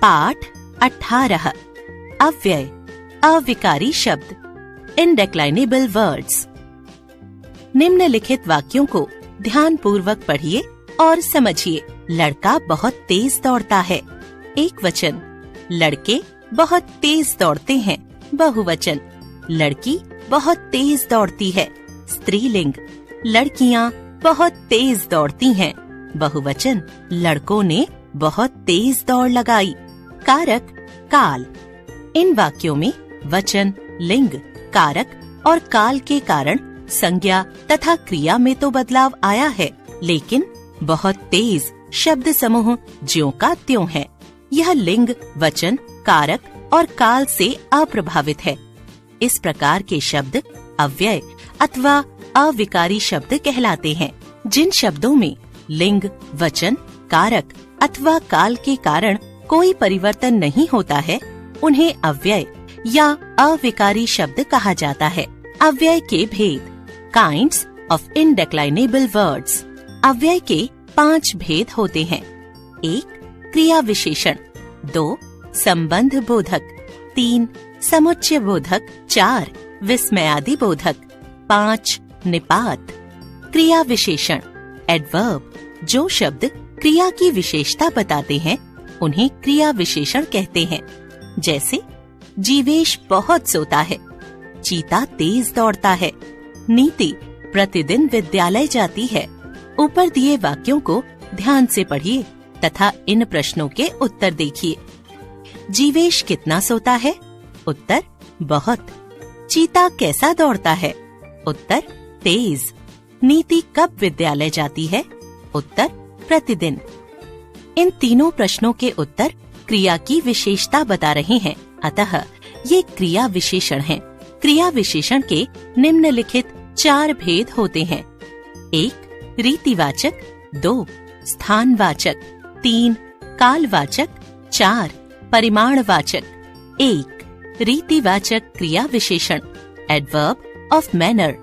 पाठ 18 अव्यय अविकारी शब्द इनडेक्लाइनेबल वर्ड्स। निम्नलिखित वाक्यों को ध्यान पूर्वक पढ़िए और समझिए। लड़का बहुत तेज दौड़ता है। एक वचन, लड़के बहुत तेज दौड़ते हैं। बहुवचन, लड़की बहुत तेज दौड़ती है। स्त्रीलिंग, लड़कियाँ बहुत तेज दौड़ती हैं। बहुवचन, लड़कों ने बहुत तेज दौड़ लगाई। कारक, काल। इन वाक्यों में वचन, लिंग, कारक और काल के कारण संज्ञा तथा क्रिया में तो बदलाव आया है, लेकिन बहुत तेज शब्द समूह ज्यों का त्यों है। यह लिंग, वचन, कारक और काल से अप्रभावित है। इस प्रकार के शब्द अव्यय अथवा अविकारी शब्द कहलाते हैं। जिन शब्दों में लिंग, वचन, कारक अथवा काल के कारण कोई परिवर्तन नहीं होता है, उन्हें अव्यय या अविकारी शब्द कहा जाता है। अव्यय के भेद। Kinds of indeclinable words. अव्यय के 5 भेद होते हैं। 1. क्रिया विशेषण। 2. संबंध बोधक। 3. समुच्चय बोधक। 4. विस्मयादि बोधक। 5. निपात। क्रिया विशेषण। एडवर्ब। जो शब्द क्रिया की विशेषता बताते हैं उन्हें क्रिया विशेषण कहते हैं। जैसे जीवेश बहुत सोता है, चीता तेज दौड़ता है, नीति प्रतिदिन विद्यालय जाती है। ऊपर दिए वाक्यों को ध्यान से पढ़िए तथा इन प्रश्नों के उत्तर देखिए। जीवेश कितना सोता है? उत्तर, बहुत। चीता कैसा दौड़ता है? उत्तर, तेज। नीति कब विद्यालय जाती है? उत्तर, प्रतिदिन। इन तीनों प्रश्नों के उत्तर क्रिया की विशेषता बता रहे हैं, अतः ये क्रिया विशेषण हैं। क्रिया विशेषण के निम्नलिखित 4 भेद होते हैं। 1. रीतिवाचक। 2. स्थानवाचक। 3. कालवाचक। 4. परिमाणवाचक। 1. रीतिवाचक क्रिया विशेषण। Adverb of manner.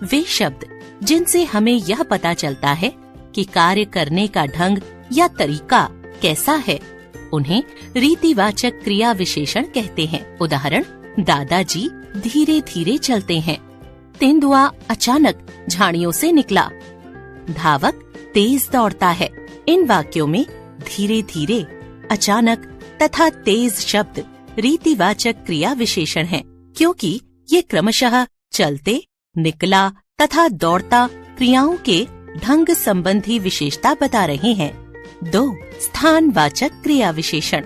वे शब्द जिनसे हमें यह पता चलता है कि कार्य करने का ढंग या तरीका कैसा है, उन्हें रीतिवाचक क्रिया विशेषण कहते हैं। उदाहरण, दादाजी धीरे धीरे चलते हैं। तेंदुआ अचानक झाड़ियों से निकला। धावक तेज दौड़ता है। इन वाक्यों में धीरे धीरे, अचानक तथा तेज शब्द रीतिवाचक क्रिया विशेषण हैं, क्योंकि ये क्रमशः चलते, निकला तथा दौड़ता क्रियाओं के ढंग संबंधी विशेषता बता रहे हैं। 2. स्थानवाचक क्रिया विशेषण।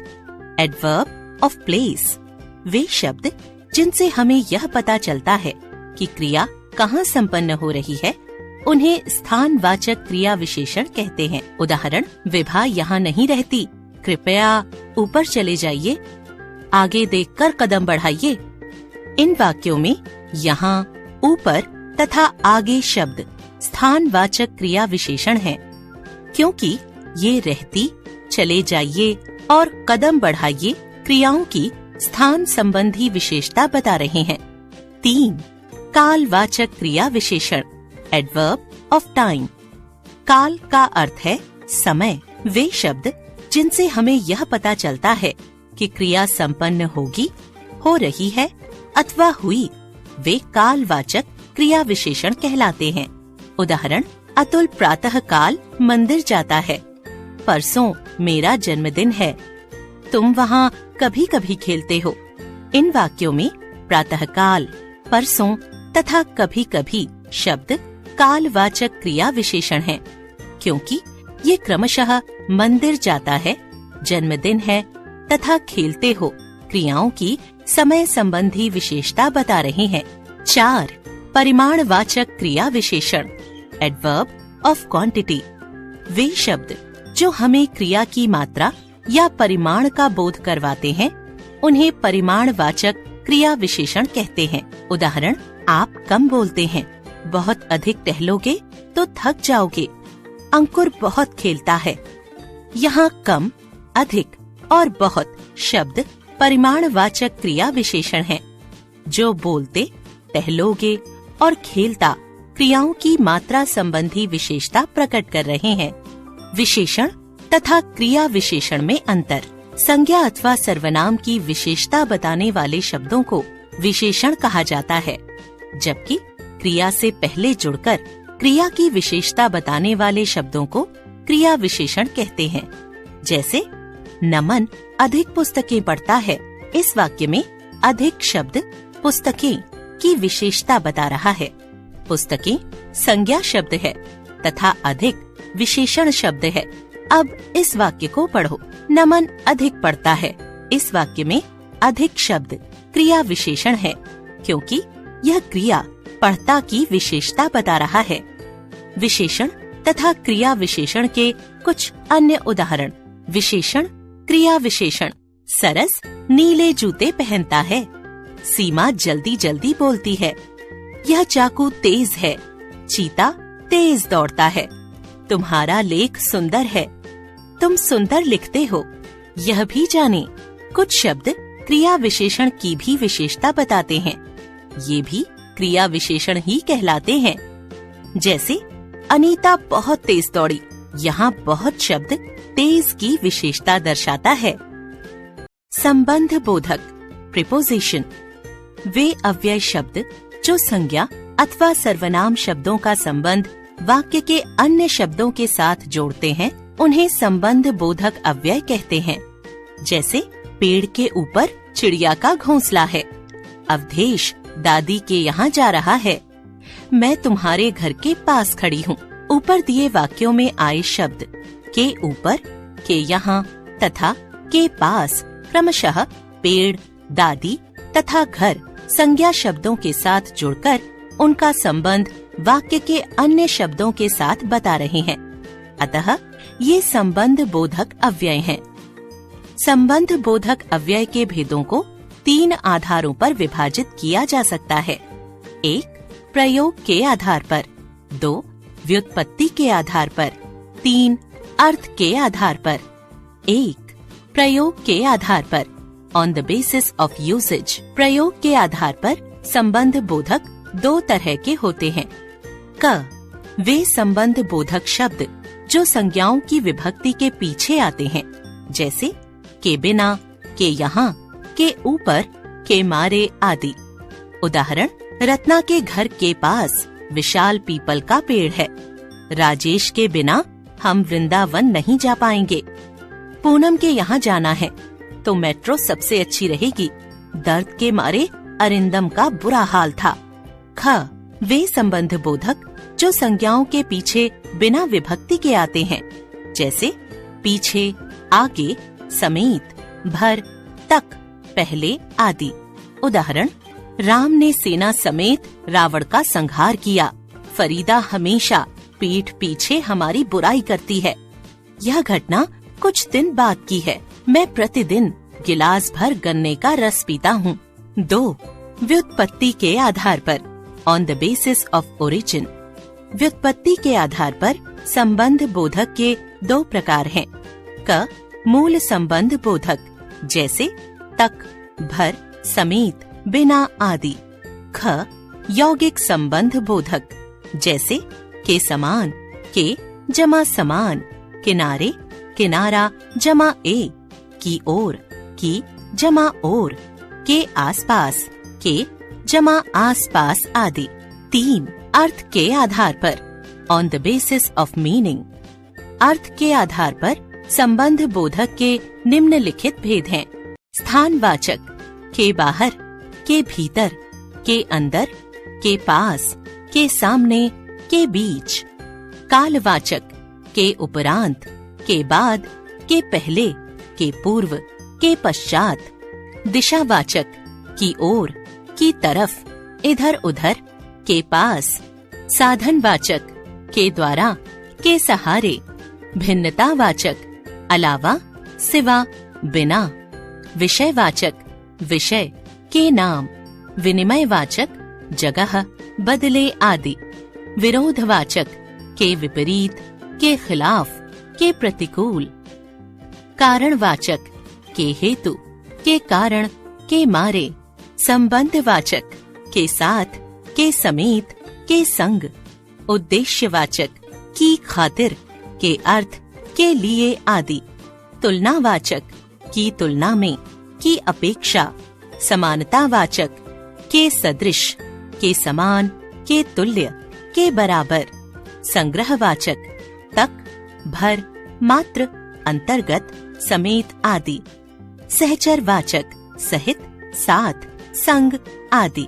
Adverb of place. वे शब्द जिनसे हमें यह पता चलता है कि क्रिया कहाँ संपन्न हो रही है, उन्हें स्थानवाचक क्रिया विशेषण कहते हैं। उदाहरण, विभा यहाँ नहीं रहती, कृपया ऊपर चले जाइए, आगे देखकर कदम बढ़ाइए। इन वाक्यों में यहाँ, ऊपर तथा आगे शब्द स्थानवाचक क्रिया विशेषण हैं, क्योंकि ये रहती, चले जाइए और कदम बढ़ाइए क्रियाओं की स्थान संबंधी विशेषता बता रहे हैं। 3. कालवाचक क्रिया विशेषण। Adverb of time. काल का अर्थ है समय। वे शब्द जिनसे हमें यह पता चलता है कि क्रिया संपन्न होगी, हो रही है अथवा हुई, वे कालवाचक क्रिया विशेषण कहलाते हैं। उदाहरण, अतुल प्रातः काल मंदिर जाता है। परसों मेरा जन्मदिन है। तुम वहाँ कभी कभी खेलते हो। इन वाक्यों में प्रातःकाल, परसों तथा कभी कभी शब्द कालवाचक क्रिया विशेषण हैं, क्योंकि ये क्रमशः मंदिर जाता है, जन्मदिन है तथा खेलते हो क्रियाओं की समय संबंधी विशेषता बता रहे हैं। 4. परिमाणवाचक क्रिया विशेषण। Adverb of quantity. वे शब्द जो हमें क्रिया की मात्रा या परिमाण का बोध करवाते हैं, उन्हें परिमाणवाचक क्रिया विशेषण कहते हैं। उदाहरण, आप कम बोलते हैं, बहुत अधिक टहलोगे तो थक जाओगे। अंकुर बहुत खेलता है। यहाँ कम, अधिक और बहुत शब्द परिमाणवाचक क्रिया विशेषण हैं, जो बोलते, टहलोगे और खेलता क्रियाओं की मात्रा संबंधी विशेषता प्रकट कर रहे हैं। विशेषण तथा क्रिया विशेषण में अंतर। संज्ञा अथवा सर्वनाम की विशेषता बताने वाले शब्दों को विशेषण कहा जाता है, जबकि क्रिया से पहले जुड़कर क्रिया की विशेषता बताने वाले शब्दों को क्रिया विशेषण कहते हैं। जैसे नमन अधिक पुस्तकें पढ़ता है, इस वाक्य में अधिक शब्द पुस्तकें की विशेषता बता रहा है। पुस्तकें संज्ञा शब्द है तथा अधिक विशेषण शब्द है। अब इस वाक्य को पढ़ो। नमन अधिक पढ़ता है, इस वाक्य में अधिक शब्द क्रिया विशेषण है, क्योंकि यह क्रिया पढ़ता की विशेषता बता रहा है। विशेषण तथा क्रिया विशेषण के कुछ अन्य उदाहरण। विशेषण क्रिया विशेषण। सरस नीले जूते पहनता है। सीमा जल्दी जल्दी बोलती है। यह चाकू तेज है। चीता तेज दौड़ता है। तुम्हारा लेख सुंदर है। तुम सुंदर लिखते हो। यह भी जाने, कुछ शब्द क्रिया विशेषण की भी विशेषता बताते हैं। ये भी क्रिया विशेषण ही कहलाते हैं। जैसे अनीता बहुत तेज दौड़ी, यहाँ बहुत शब्द तेज की विशेषता दर्शाता है। संबंध बोधक प्रीपोजिशन वे अव्यय शब्द जो संज्ञा अथवा सर्वनाम शब्दों का संबंध वाक्य के अन्य शब्दों के साथ जोड़ते हैं, उन्हें संबंध बोधक अव्यय कहते हैं। जैसे पेड़ के ऊपर चिड़िया का घोंसला है। अवधेश दादी के यहाँ जा रहा है। मैं तुम्हारे घर के पास खड़ी हूँ। ऊपर दिए वाक्यों में आए शब्द के ऊपर, के यहाँ तथा के पास क्रमशः पेड़, दादी तथा घर संज्ञा शब्दों के साथ जुड़कर उनका संबंध वाक्य के अन्य शब्दों के साथ बता रहे हैं। अतः ये संबंध बोधक अव्यय हैं। संबंध बोधक अव्यय के भेदों को 3 आधारों पर विभाजित किया जा सकता है। 1. प्रयोग के आधार पर, 2. व्युत्पत्ति के आधार पर, 3. अर्थ के आधार पर। 1. प्रयोग के आधार पर, on the basis of usage. प्रयोग के आधार पर संबंध बोधक 2 तरह के होते हैं। क. वे संबंध बोधक शब्द जो संज्ञाओं की विभक्ति के पीछे आते हैं, जैसे के बिना, के यहाँ, के ऊपर, के मारे आदि। उदाहरण, रत्ना के घर के पास विशाल पीपल का पेड़ है। राजेश के बिना हम वृंदावन नहीं जा पाएंगे। पूनम के यहाँ जाना है तो मेट्रो सबसे अच्छी रहेगी। दर्द के मारे अरिंदम का बुरा हाल था। ख. वे संबंध बोधक जो संज्ञाओं के पीछे बिना विभक्ति के आते हैं, जैसे पीछे, आगे, समेत, भर, तक, पहले आदि। उदाहरण, राम ने सेना समेत रावण का संहार किया। फरीदा हमेशा पीठ पीछे हमारी बुराई करती है। यह घटना कुछ दिन बाद की है। मैं प्रतिदिन गिलास भर गन्ने का रस पीता हूँ। 2. व्युत्पत्ति के आधार पर, on the basis of origin. व्युत्पत्ति के आधार पर संबंध बोधक के 2 प्रकार हैं। क. मूल संबंध बोधक, जैसे तक, भर, समेत, बिना आदि। ख. यौगिक संबंध बोधक, जैसे के समान, के जमा समान, किनारे, किनारा जमा ए, की ओर, की जमा ओर, के आसपास, के जमा आसपास आदि। 3. अर्थ के आधार पर, on the basis of meaning. अर्थ के आधार पर संबंध बोधक के निम्नलिखित भेद हैं। स्थानवाचक, के बाहर, के भीतर, के अंदर, के पास, के सामने, के बीच। कालवाचक, के उपरांत, के बाद, के पहले, के पूर्व, के पश्चात। दिशावाचक, की ओर, की तरफ, इधर उधर, के पास। साधनवाचक, के द्वारा, के सहारे। भिन्नतावाचक, अलावा, सिवा, बिना। विषयवाचक, विषय, के नाम। विनिमयवाचक, जगह, बदले आदि। विरोधवाचक, के विपरीत, के खिलाफ, के प्रतिकूल। कारणवाचक, के हेतु, के कारण, के मारे। संबंधवाचक, के साथ, के समेत, के संग। उद्देश्यवाचक, की खातिर, के अर्थ, के लिए आदि। तुलनावाचक, की तुलना में, की अपेक्षा, समानतावाचक, के सदृश, के समान, के तुल्य, के बराबर, संग्रहवाचक, तक, भर, मात्र, अंतर्गत, समेत आदि, सहचरवाचक, सहित, साथ, संग आदि।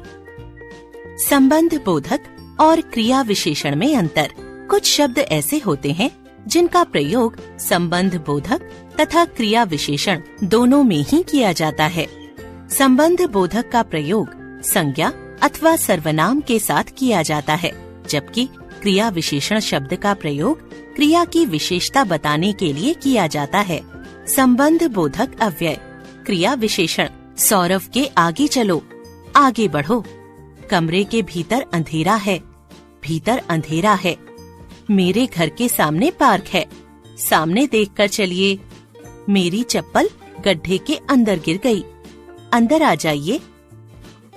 संबंध बोधक और क्रिया विशेषण में अंतर। कुछ शब्द ऐसे होते हैं जिनका प्रयोग संबंध बोधक तथा क्रिया विशेषण दोनों में ही किया जाता है। संबंध बोधक का प्रयोग संज्ञा अथवा सर्वनाम के साथ किया जाता है, जबकि क्रिया विशेषण शब्द का प्रयोग क्रिया की विशेषता बताने के लिए किया जाता है। संबंध बोधक अव्यय। क्रिया विशेषण। सौरभ के आगे चलो, आगे बढ़ो। कमरे के भीतर अंधेरा है, भीतर अंधेरा है। मेरे घर के सामने पार्क है, सामने देखकर चलिए। मेरी चप्पल गड्ढे के अंदर गिर गई, अंदर आ जाइए।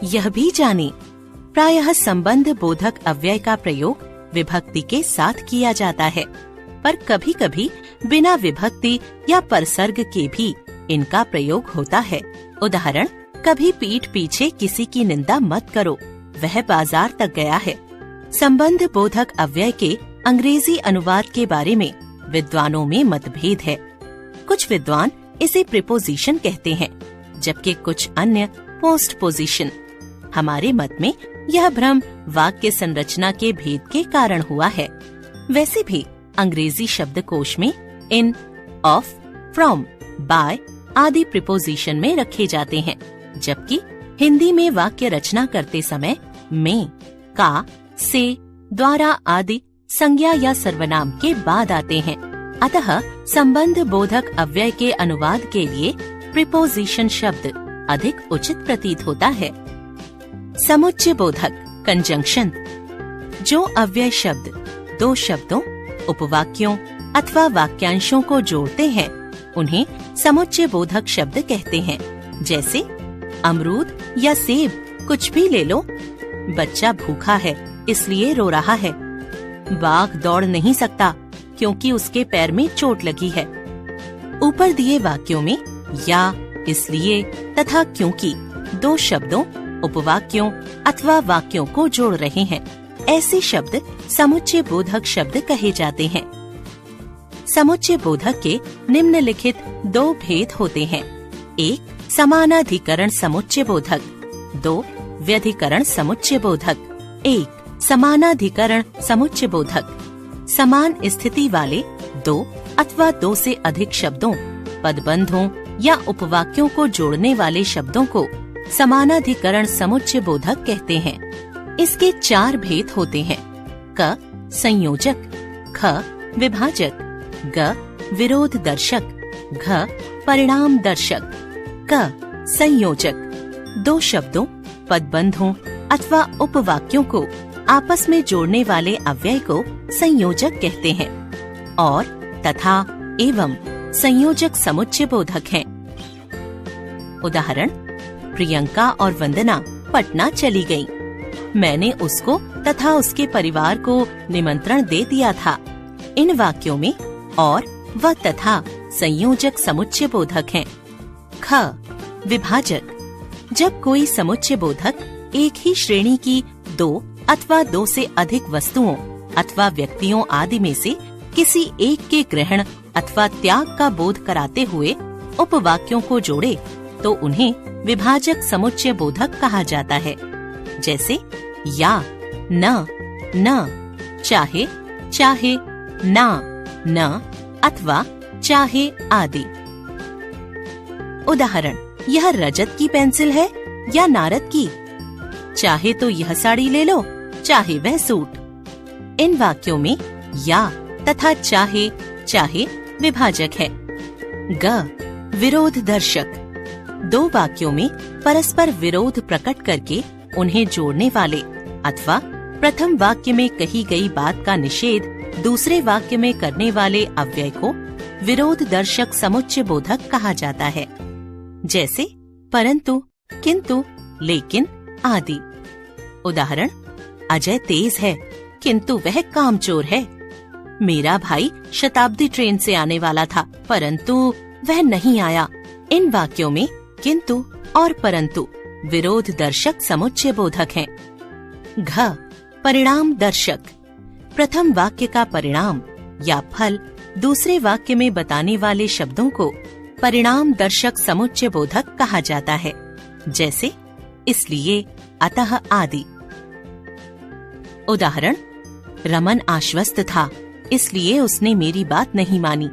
यह भी जाने। प्रायः संबंध बोधक अव्यय का प्रयोग विभक्ति के साथ किया जाता है, पर कभी कभी बिना विभक्ति या परसर्ग के भी इनका प्रयोग होता है। उदाहरण, कभी पीठ पीछे किसी की निंदा मत करो, वह बाजार तक गया है। संबंध बोधक अव्यय के अंग्रेजी अनुवाद के बारे में विद्वानों में मतभेद है। कुछ विद्वान इसे प्रीपोजिशन कहते हैं, जबकि कुछ अन्य पोस्टपोजिशन। हमारे मत में यह भ्रम वाक्य संरचना के भेद के कारण हुआ है। वैसे भी अंग्रेजी शब्दकोश में इन, ऑफ, फ्रॉम, बाय आदि प्रीपोजिशन में रखे जाते हैं, जबकि हिंदी में वाक्य रचना करते समय में, का, से, द्वारा आदि संज्ञा या सर्वनाम के बाद आते हैं। अतः संबंध बोधक अव्यय के अनुवाद के लिए प्रीपोजिशन शब्द अधिक उचित प्रतीत होता है। समुच्चय बोधक कंजंक्शन। जो अव्यय शब्द दो शब्दों, उपवाक्यों अथवा वाक्यांशों को जोड़ते हैं, उन्हें समुच्चय बोधक शब्द कहते हैं। जैसे अमरूद या सेब, कुछ भी ले लो। बच्चा भूखा है इसलिए रो रहा है। बाघ दौड़ नहीं सकता क्योंकि उसके पैर में चोट लगी है। ऊपर दिए वाक्यों में या, इसलिए तथा क्योंकि दो शब्दों, उपवाक्यों अथवा वाक्यों को जोड़ रहे हैं, ऐसे शब्द समुच्चय बोधक शब्द कहे जाते हैं। समुच्चय बोधक के निम्नलिखित दो भेद होते हैं। एक, समानाधिकरण समुच्चय बोधक। दो, व्यधिकरण समुच्चय बोधक। एक, समानाधिकरण समुच्चय बोधक। समान स्थिति वाले दो अथवा दो से अधिक शब्दों, पदबंधों या उपवाक्यों को जोड़ने वाले शब्दों को समानाधिकरण समुच्चय बोधक कहते हैं। इसके चार भेद होते हैं। क, संयोजक। ख, विभाजक। ग, विरोध दर्शक। घ, परिणाम दर्शक। क, संयोजक। दो शब्दों, पदबंधों अथवा उपवाक्यों को आपस में जोड़ने वाले अव्यय को संयोजक कहते हैं। और, तथा, एवं संयोजक समुच्चय बोधक हैं। उदाहरण, प्रियंका और वंदना पटना चली गईं। मैंने उसको तथा उसके परिवार को निमंत्रण दे दिया था। इन वाक्यों में और, व तथा संयोजक समुच्चय बोधक हैं। ख, विभाजक। जब कोई समुच्चय बोधक एक ही श्रेणी की दो अथवा दो से अधिक वस्तुओं अथवा व्यक्तियों आदि में से किसी एक के ग्रहण अथवा त्याग का बोध कराते हुए उपवाक्यों को जोड़े, तो उन्हें विभाजक समुच्चय बोधक कहा जाता है। जैसे या, न, न, चाहे, चाहे, ना, न अथवा चाहे आदि। उदाहरण, यह रजत की पेंसिल है या नारद की? चाहे तो यह साड़ी ले लो, चाहे वह सूट। इन वाक्यों में या तथा चाहे, चाहे विभाजक है। ग, विरोध दर्शक। दो वाक्यों में परस्पर विरोध प्रकट करके उन्हें जोड़ने वाले अथवा प्रथम वाक्य में कही गई बात का निषेध दूसरे वाक्य में करने वाले अव्यय को विरोध दर्शक समुच्चय बोधक कहा जाता है। जैसे परंतु, किंतु, लेकिन आदि। उदाहरण, अजय तेज है किंतु वह कामचोर है। मेरा भाई शताब्दी ट्रेन से आने वाला था परंतु वह नहीं आया। इन वाक्यों में किंतु और परंतु विरोध दर्शक समुच्चय बोधक हैं। घ परिणाम दर्शक, प्रथम वाक्य का परिणाम या फल दूसरे वाक्य में बताने वाले शब्दों को परिणाम दर्शक समुच्चय बोधक कहा जाता है, जैसे इसलिए, अतः आदि। उदाहरण, रमन आश्वस्त था, इसलिए उसने मेरी बात नहीं मानी।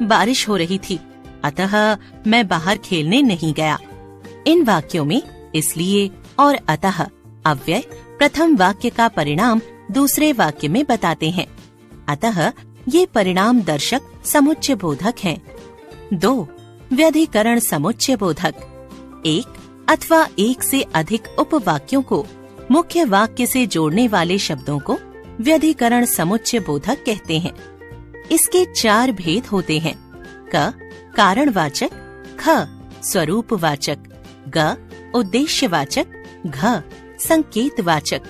बारिश हो रही थी, अतः मैं बाहर खेलने नहीं गया। इन वाक्यों में इसलिए और अतः अव्यय प्रथम वाक्य का परिणाम दूसरे वाक्य में बताते हैं, अतः ये परिणाम दर्शक समुच्चय बोधक हैं। 2 व्यधिकरण समुच्चय बोधक, एक अथवा एक से अधिक उपवाक्यों को मुख्य वाक्य से जोड़ने वाले शब्दों को व्यधिकरण समुच्चय बोधक कहते हैं। इसके 4 भेद होते हैं। क कारणवाचक, ख स्वरूपवाचक, ग उद्देश्यवाचक, घ संकेतवाचक।